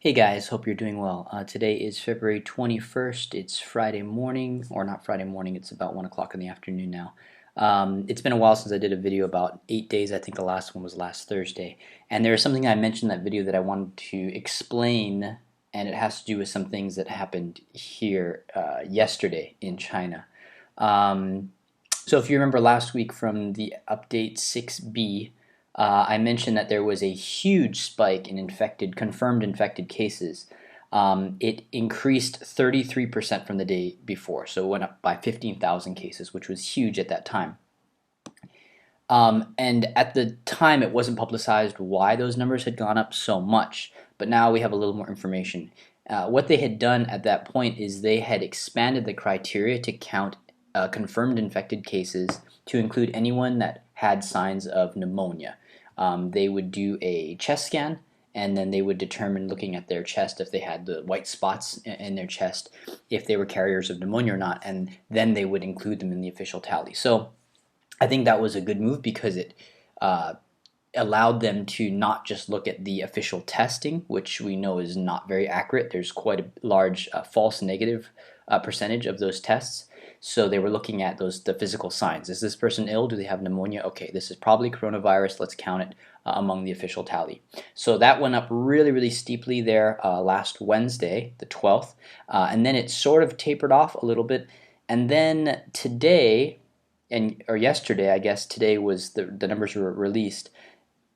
Hey guys, hope you're doing well. Today is February 21st. It's Friday morning, or not Friday morning, it's about 1 o'clock in the afternoon now. It's been a while since I did a video about 8 days. I think the last one was last Thursday. And there was something I mentioned in that video that I wanted to explain, and it has to do with some things that happened here yesterday in China. So if you remember last week from the update 6B, I mentioned that there was a huge spike in confirmed infected cases. It increased 33% from the day before, so it went up by 15,000 cases, which was huge at that time. And at the time, it wasn't publicized why those numbers had gone up so much, but now we have a little more information. What they had done at that point is they had expanded the criteria to count confirmed infected cases to include anyone that had signs of pneumonia. They would do a chest scan, and then they would determine, looking at their chest, if they had the white spots in their chest, if they were carriers of pneumonia or not, and then they would include them in the official tally. So I think that was a good move because it allowed them to not just look at the official testing, which we know is not very accurate. There's quite a large false negative percentage of those tests. So they were looking at the physical signs. Is this person ill? Do they have pneumonia? Okay, this is probably coronavirus. Let's count it among the official tally. So that went up really, really steeply there last Wednesday, the 12th, and then it sort of tapered off a little bit. And then today, or yesterday, I guess today was the numbers were released.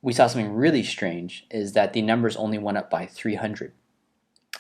We saw something really strange, is that the numbers only went up by 300.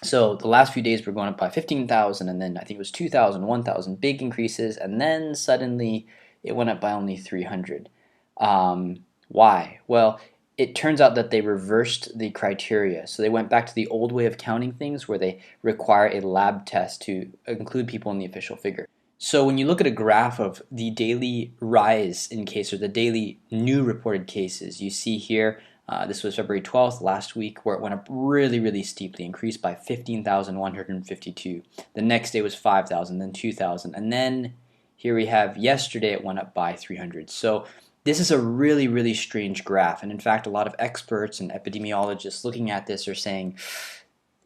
So the last few days were going up by 15,000, and then I think it was 2,000, 1,000, big increases, and then suddenly it went up by only 300. Why? Well, it turns out that they reversed the criteria. So they went back to the old way of counting things where they require a lab test to include people in the official figure. So when you look at a graph of the daily rise in cases, or the daily new reported cases, you see here, this was February 12th, last week, where it went up really, really steeply, increased by 15,152. The next day was 5,000, then 2,000, and then here we have yesterday it went up by 300. So this is a really, really strange graph, and in fact a lot of experts and epidemiologists looking at this are saying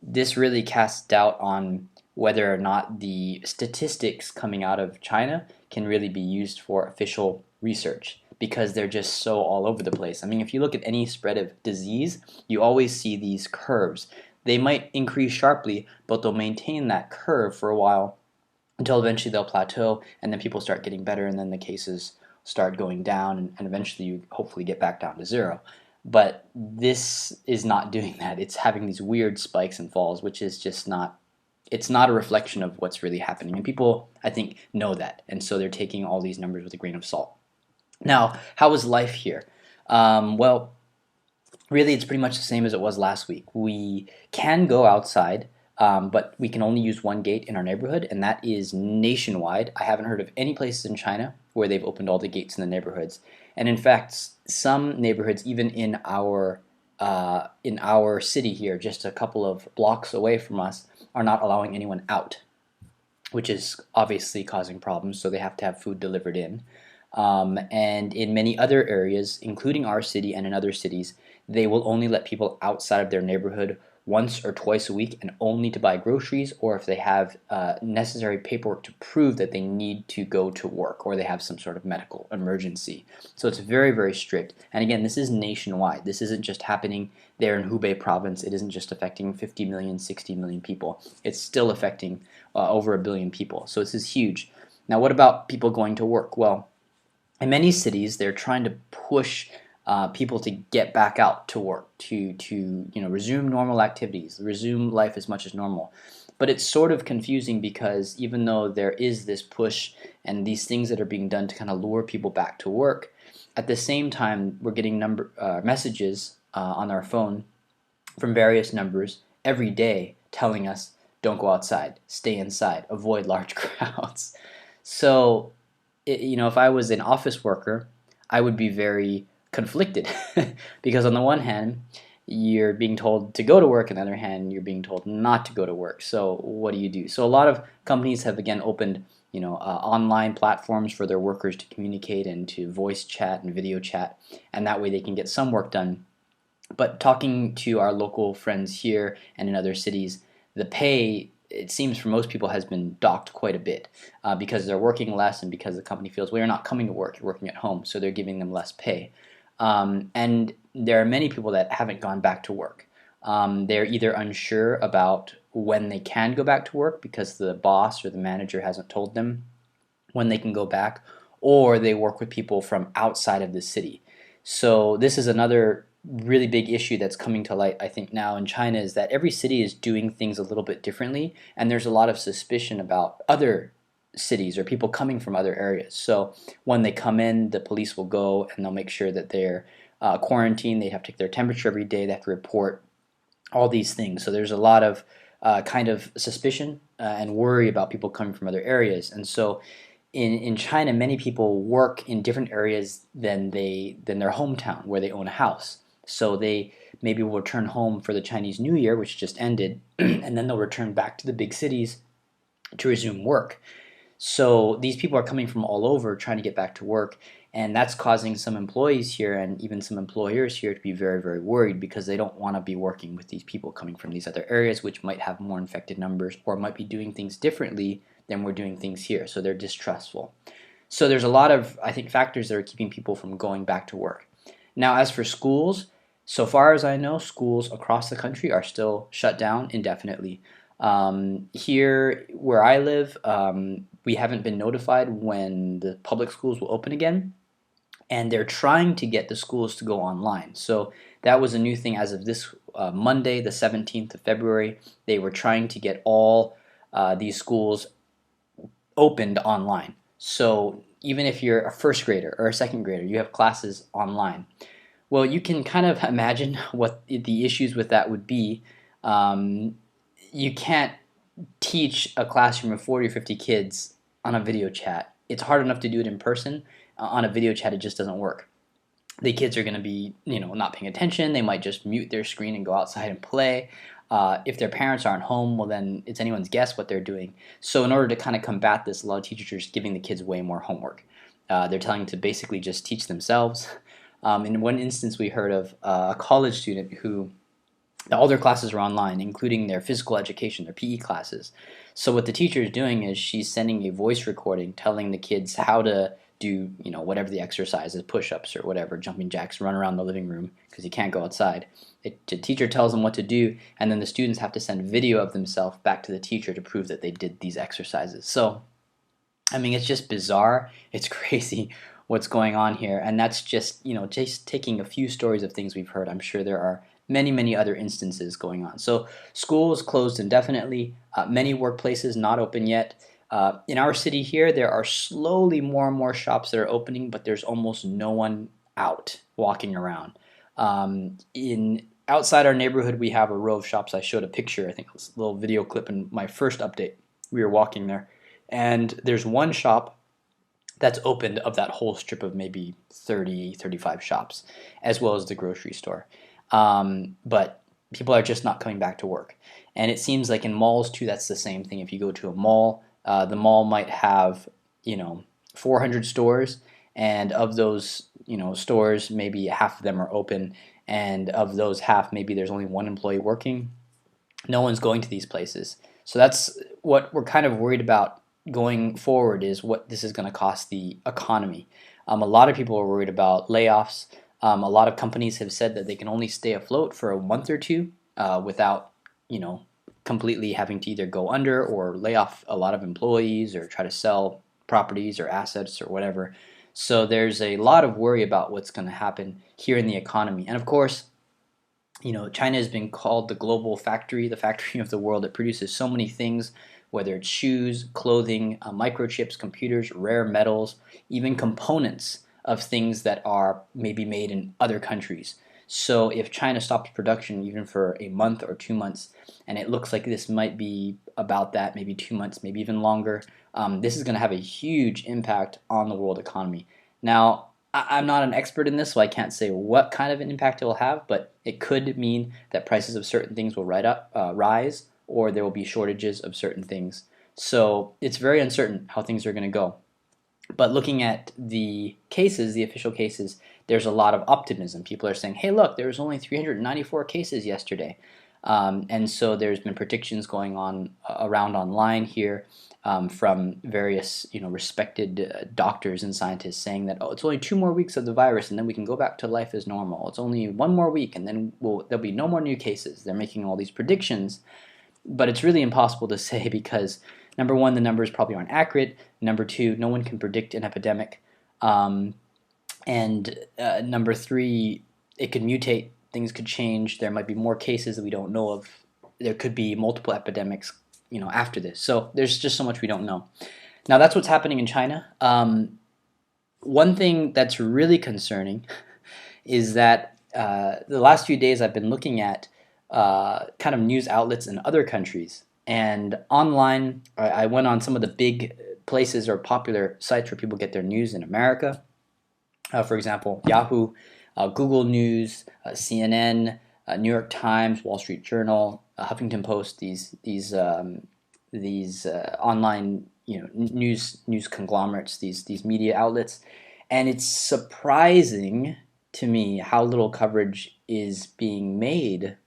this really casts doubt on whether or not the statistics coming out of China can really be used for official research, because they're just so all over the place. I mean, if you look at any spread of disease, you always see these curves. They might increase sharply, but they'll maintain that curve for a while until eventually they'll plateau, and then people start getting better, and then the cases start going down, and eventually you hopefully get back down to zero. But this is not doing that. It's having these weird spikes and falls, which is just not, it's not a reflection of what's really happening. And people, I think, know that, and so they're taking all these numbers with a grain of salt. Now, how is life here? Well, really it's pretty much the same as it was last week. We can go outside, but we can only use one gate in our neighborhood, and that is nationwide. I haven't heard of any places in China where they've opened all the gates in the neighborhoods. And in fact, some neighborhoods, even in our city here, just a couple of blocks away from us, are not allowing anyone out, which is obviously causing problems, so they have to have food delivered in. And in many other areas, including our city and in other cities, they will only let people outside of their neighborhood once or twice a week, and only to buy groceries, or if they have necessary paperwork to prove that they need to go to work, or they have some sort of medical emergency. So it's very, very strict. And again, this is nationwide. This isn't just happening there in Hubei province. It isn't just affecting 50 million, 60 million people. It's still affecting over 1 billion people. So this is huge. Now, what about people going to work? Well, in many cities, they're trying to push people to get back out to work, to resume normal activities, resume life as much as normal. But it's sort of confusing, because even though there is this push and these things that are being done to kind of lure people back to work, at the same time we're getting messages on our phone from various numbers every day telling us, don't go outside, stay inside, avoid large crowds. So if I was an office worker, I would be very conflicted because on the one hand, you're being told to go to work, on the other hand, you're being told not to go to work. So what do you do? So a lot of companies have again opened online platforms for their workers to communicate and to voice chat and video chat, and that way they can get some work done But talking to our local friends here and in other cities, the pay, it seems for most people, has been docked quite a bit because they're working less and because the company feels, well, you're not coming to work, you're working at home, so they're giving them less pay. And there are many people that haven't gone back to work. They're either unsure about when they can go back to work because the boss or the manager hasn't told them when they can go back, or they work with people from outside of the city. So this is another really big issue that's coming to light, I think, now in China, is that every city is doing things a little bit differently, and there's a lot of suspicion about other cities or people coming from other areas. So when they come in, the police will go and they'll make sure that they're quarantined. They have to take their temperature every day. They have to report all these things. So there's a lot of kind of suspicion and worry about people coming from other areas. And so in China, many people work in different areas than their hometown where they own a house. So they maybe will return home for the Chinese New Year, which just ended, and then they'll return back to the big cities to resume work. So these people are coming from all over trying to get back to work, and that's causing some employees here and even some employers here to be very, very worried because they don't want to be working with these people coming from these other areas, which might have more infected numbers or might be doing things differently than we're doing things here. So they're distrustful. So there's a lot of, I think, factors that are keeping people from going back to work. Now, as for schools, so far as I know, schools across the country are still shut down indefinitely. Here where I live, we haven't been notified when the public schools will open again, and they're trying to get the schools to go online. So that was a new thing as of this Monday, the 17th of February. They were trying to get all these schools opened online. So even if you're a first grader or a second grader, you have classes online. Well, you can kind of imagine what the issues with that would be. You can't teach a classroom of 40 or 50 kids on a video chat. It's hard enough to do it in person. On a video chat, it just doesn't work. The kids are going to be, not paying attention. They might just mute their screen and go outside and play. If their parents aren't home, well, then it's anyone's guess what they're doing. So in order to kind of combat this, a lot of teachers are giving the kids way more homework. They're telling them to basically just teach themselves. In one instance, we heard of a college student who all their classes are online, including their physical education, their PE classes. So what the teacher is doing is she's sending a voice recording telling the kids how to do, whatever the exercises, push-ups or whatever, jumping jacks, run around the living room because you can't go outside. The teacher tells them what to do, and then the students have to send video of themselves back to the teacher to prove that they did these exercises. So, I mean, it's just bizarre. It's crazy what's going on here, and that's just, just taking a few stories of things we've heard. I'm sure there are many, many other instances going on. So schools closed indefinitely, many workplaces not open yet. In our city here, there are slowly more and more shops that are opening, but there's almost no one out walking around. Outside our neighborhood, we have a row of shops. I showed a picture, I think it was a little video clip in my first update. We were walking there, and there's one shop that's opened of that whole strip of maybe 30, 35 shops, as well as the grocery store. But people are just not coming back to work. And it seems like in malls too, that's the same thing. If you go to a mall, the mall might have, 400 stores, and of those, stores, maybe half of them are open, and of those half, maybe there's only one employee working. No one's going to these places. So that's what we're kind of worried about going forward, is what this is going to cost the economy. A lot of people are worried about layoffs. A lot of companies have said that they can only stay afloat for a month or two without, completely having to either go under or lay off a lot of employees or try to sell properties or assets or whatever. So there's a lot of worry about what's going to happen here in the economy. And of course, China has been called the global factory, the factory of the world. It produces so many things, whether it's shoes, clothing, microchips, computers, rare metals, even components of things that are maybe made in other countries. So if China stops production even for a month or 2 months, and it looks like this might be about that, maybe 2 months, maybe even longer, this is going to have a huge impact on the world economy. Now, I'm not an expert in this, so I can't say what kind of an impact it will have, but it could mean that prices of certain things will rise, or there will be shortages of certain things. So it's very uncertain how things are going to go. But looking at the cases, the official cases, there's a lot of optimism. People are saying, hey, look, there was only 394 cases yesterday. And so there's been predictions going on around online here from various respected doctors and scientists saying that, oh, it's only 2 more weeks of the virus and then we can go back to life as normal. It's only 1 more week and then there'll be no more new cases. They're making all these predictions, but it's really impossible to say because number one, the numbers probably aren't accurate. Number two, no one can predict an epidemic. And number three, it could mutate. Things could change. There might be more cases that we don't know of. There could be multiple epidemics, after this. So there's just so much we don't know. Now that's what's happening in China. One thing that's really concerning is that the last few days I've been looking at kind of news outlets in other countries. And online, I went on some of the big places or popular sites where people get their news in America. For example, Yahoo, Google News, CNN, New York Times, Wall Street Journal, Huffington Post. These online news conglomerates, these media outlets, and it's surprising to me how little coverage is being made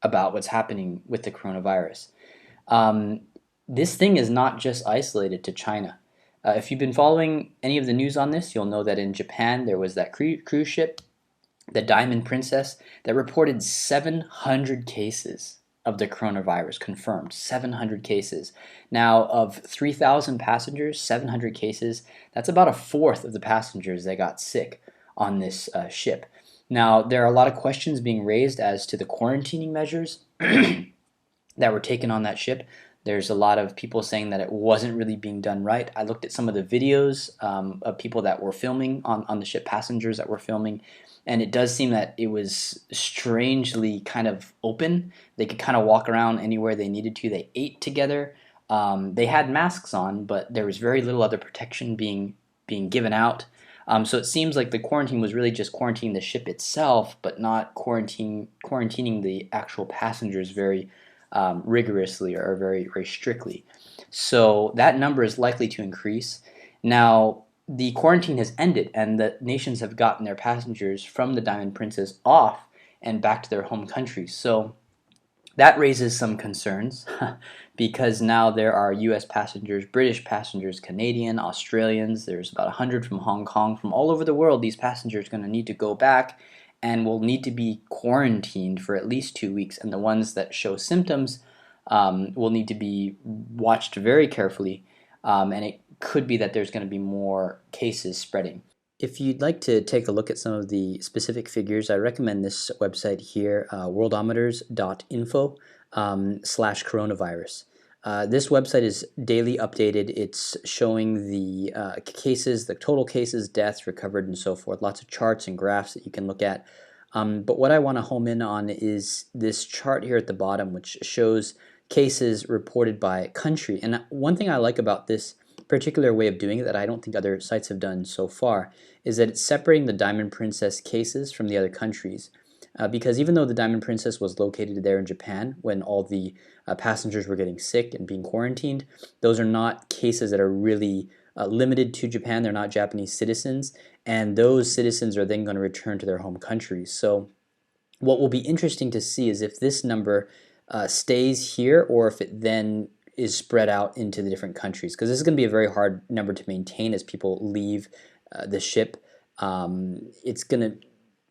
about what's happening with the coronavirus. This thing is not just isolated to China. If you've been following any of the news on this, you'll know that in Japan there was that cruise ship, the Diamond Princess, that reported 700 cases of the coronavirus confirmed. 700 cases. Now, of 3,000 passengers, 700 cases, that's about a fourth of the passengers that got sick on this ship. Now, there are a lot of questions being raised as to the quarantining measures that were taken on that ship. There's a lot of people saying that it wasn't really being done right. I looked at some of the videos of people that were filming on the ship, passengers that were filming, and it does seem that it was strangely kind of open. They could kind of walk around anywhere they needed to. They ate together. They had masks on, but there was very little other protection being given out. So it seems like the quarantine was really just quarantining the ship itself, but not quarantining the actual passengers very rigorously or very, very strictly. So that number is likely to increase. Now, the quarantine has ended and the nations have gotten their passengers from the Diamond Princess off and back to their home countries. So that raises some concerns because now there are US passengers, British passengers, Canadian, Australians. There's about 100 from Hong Kong. From all over the world, these passengers are going to need to go back and will need to be quarantined for at least 2 weeks. And the ones that show symptoms will need to be watched very carefully. And it could be that there's going to be more cases spreading. If you'd like to take a look at some of the specific figures, I recommend this website here, worldometers.info /coronavirus. This website is daily updated. It's showing the cases, the total cases, deaths, recovered, and so forth. Lots of charts and graphs that you can look at. But what I want to home in on is this chart here at the bottom, which shows cases reported by country. And one thing I like about this particular way of doing it that I don't think other sites have done so far is that it's separating the Diamond Princess cases from the other countries. Because even though the Diamond Princess was located there in Japan when all the passengers were getting sick and being quarantined, those are not cases that are really limited to Japan. They're not Japanese citizens, and those citizens are then going to return to their home countries. So what will be interesting to see is if this number stays here or if it then is spread out into the different countries, because this is going to be a very hard number to maintain as people leave the ship. It's going to,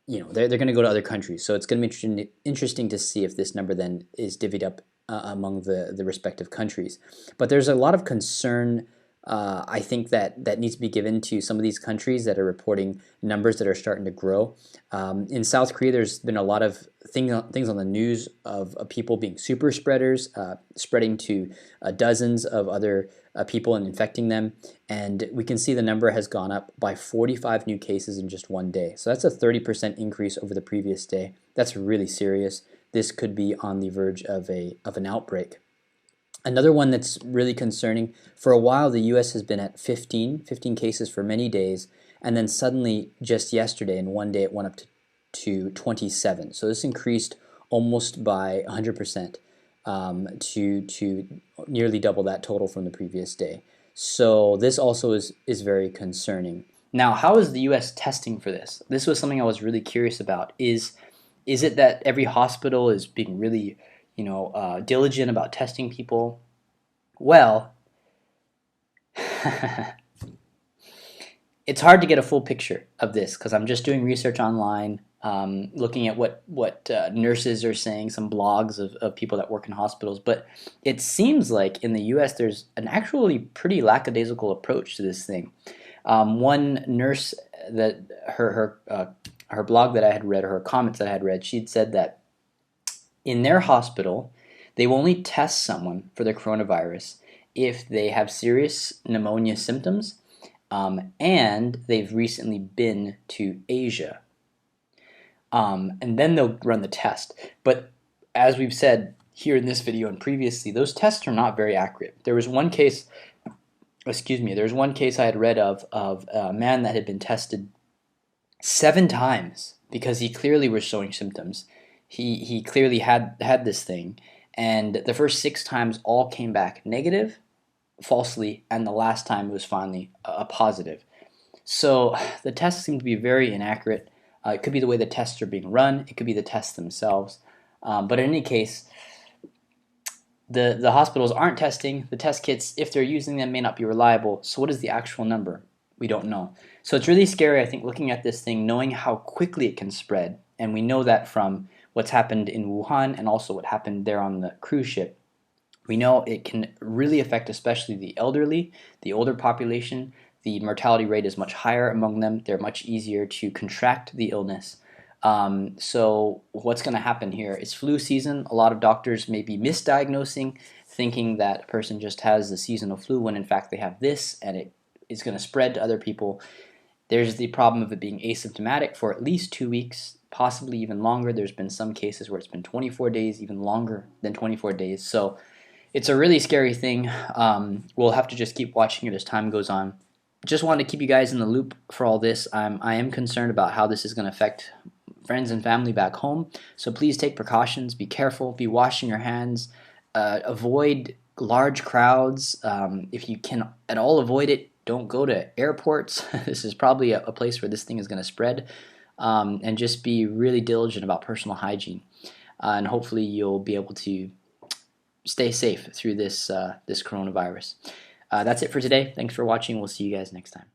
they're going to go to other countries, so it's going to be interesting to see if this number then is divvied up among the respective countries. But there's a lot of concern, I think, that needs to be given to some of these countries that are reporting numbers that are starting to grow. In South Korea, there's been a lot of things on the news of people being super spreaders, spreading to dozens of other people and infecting them. And we can see the number has gone up by 45 new cases in just one day. So that's a 30% increase over the previous day. That's really serious. This could be on the verge of an outbreak. Another one that's really concerning, for a while the US has been at 15 cases for many days, and then suddenly just yesterday in one day it went up to 27. So this increased almost by 100% to nearly double that total from the previous day. So this also is very concerning. Now, how is the U.S. testing for this? This was something I was really curious about. Is it that every hospital is being really, diligent about testing people? Well, it's hard to get a full picture of this because I'm just doing research online, looking at what nurses are saying, some blogs of people that work in hospitals. But it seems like in the U.S. there's an actually pretty lackadaisical approach to this thing. One nurse that her blog that I had read, or her comments that I had read, she'd said that in their hospital they will only test someone for the coronavirus if they have serious pneumonia symptoms, and they've recently been to Asia. And then they'll run the test. But as we've said here in this video and previously, those tests are not very accurate. There was one case, I had read of a man that had been tested 7 times because he clearly was showing symptoms. He clearly had this thing, and the first 6 times all came back negative, falsely, and the last time it was finally a positive. So the tests seem to be very inaccurate. It could be the way the tests are being run. It could be the tests themselves. But in any case, the hospitals aren't testing. The test kits, if they're using them, may not be reliable. So what is the actual number? We don't know. So it's really scary, I think, looking at this thing, knowing how quickly it can spread. And we know that from what's happened in Wuhan and also what happened there on the cruise ship. We know it can really affect especially the elderly, the older population. The mortality rate is much higher among them. They're much easier to contract the illness. So what's going to happen here? It's flu season. A lot of doctors may be misdiagnosing, thinking that a person just has the seasonal flu when in fact they have this and it is going to spread to other people. There's the problem of it being asymptomatic for at least 2 weeks, possibly even longer. There's been some cases where it's been 24 days, even longer than 24 days. So it's a really scary thing. We'll have to just keep watching it as time goes on. Just wanted to keep you guys in the loop for all this. I am concerned about how this is going to affect friends and family back home. So please take precautions. Be careful. Be washing your hands. Avoid large crowds. If you can at all avoid it, don't go to airports. This is probably a place where this thing is going to spread. And just be really diligent about personal hygiene. And hopefully you'll be able to stay safe through this coronavirus. That's it for today. Thanks for watching. We'll see you guys next time.